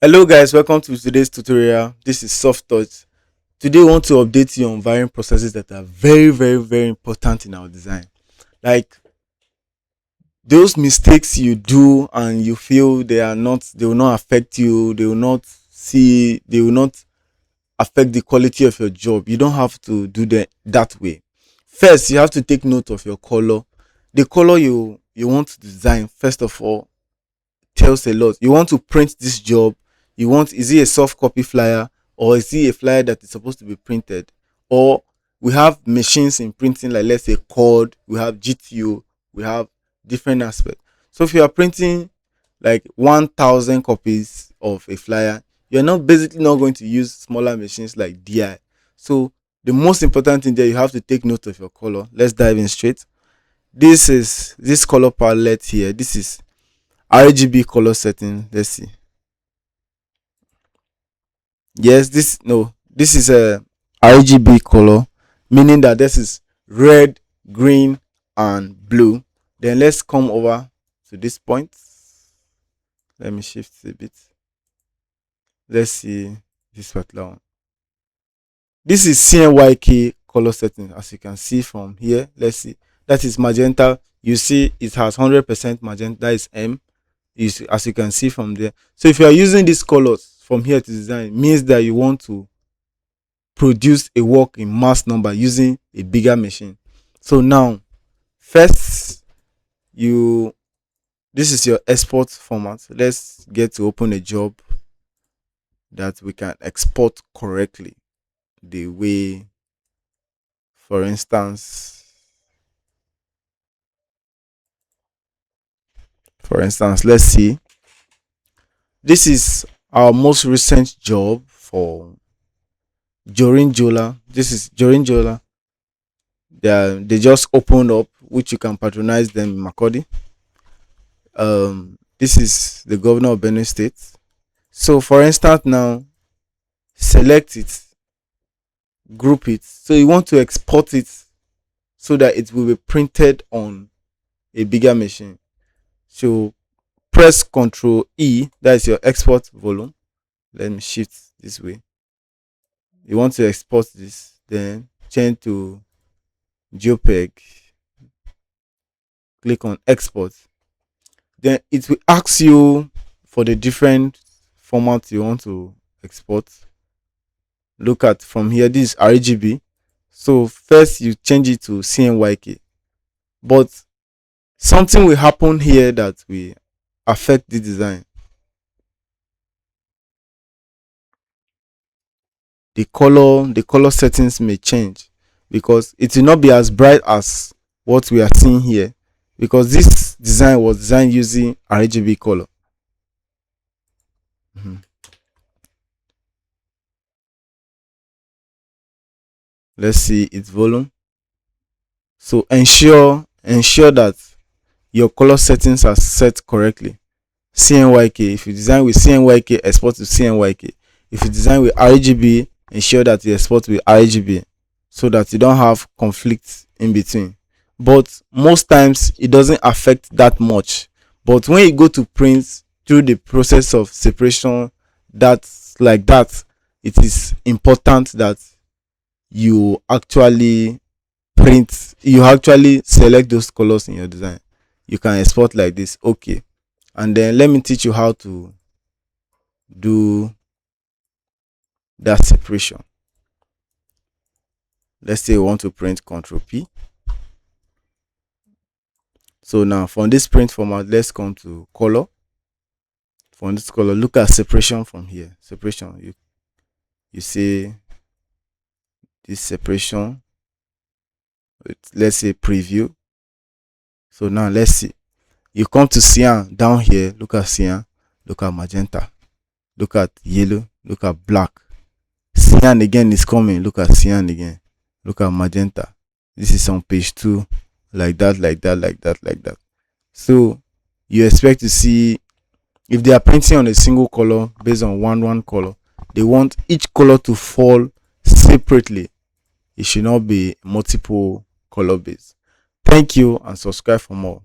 Hello guys, welcome to today's tutorial. This is Soft Touch. Today we want to update you on varying processes that are very important in our design. Like those mistakes you do and you feel they will not affect you, they will not affect the quality of your job. You don't have to do that way. First, you have to take note of your color. The color you want to design, first of all, tells a lot. You want to print this job. Is it a soft copy flyer or is it a flyer that is supposed to be printed? Or we have machines in printing, like let's say Cord, we have GTO, we have different aspects. So if you are printing like 1,000 copies of a flyer, you're not basically not going to use smaller machines like DI. So the most important thing there, you have to take note of your color. Let's dive in straight. This color palette here. This is RGB color setting. Let's see. Yes, this is a RGB color, meaning that this is red, green, and blue. Then let's come over to this point. Let me shift a bit. Let's see this particular one. This is CMYK color setting, as you can see from here. Let's see. That is magenta. You see it has 100% magenta. That is M. As you can see from there. So if you are using these colors from here to design, means that you want to produce a work in mass number using a bigger machine. So now, first, this is your export format. Let's get to open a job that we can export correctly. The way, for instance, let's see. This is our most recent job for Jorin Jola. This is Jorin Jola. They just opened up, which you can patronize them in Makodi. This is the governor of Benue State. So for instance, now select it, group it. So you want to export it so that it will be printed on a bigger machine. So press Ctrl E, that is your export volume. Let me shift this way. You want to export this, then change to JPEG. Click on export. Then it will ask you for the different formats you want to export. Look at from here, this is RGB. So first you change it to CMYK. But something will happen here that will affect the design. The color settings may change because it will not be as bright as what we are seeing here, because this design was designed using RGB color. Let's see its volume. So ensure that your color settings are set correctly. CMYK, if you design with CMYK, export to CMYK. If you design with RGB, ensure that you export with RGB so that you don't have conflicts in between. But most times it doesn't affect that much. But when you go to print through the process of separation, that's like that, it is important that you actually select those colors in your design. You can export like this. Okay, and then let me teach you how to do that separation. Let's say we want to print Ctrl P. So now from this print format, let's come to color. From this color, look at separation from here. Separation, you see this separation. Let's say preview. So now let's see. You come to cyan down here. Look at cyan. Look at magenta. Look at yellow. Look at black. Cyan again is coming. Look at cyan again. Look at magenta. This is on page 2. Like that. So you expect to see, if they are printing on a single color based on one color, they want each color to fall separately. It should not be multiple color base. Thank you and subscribe for more.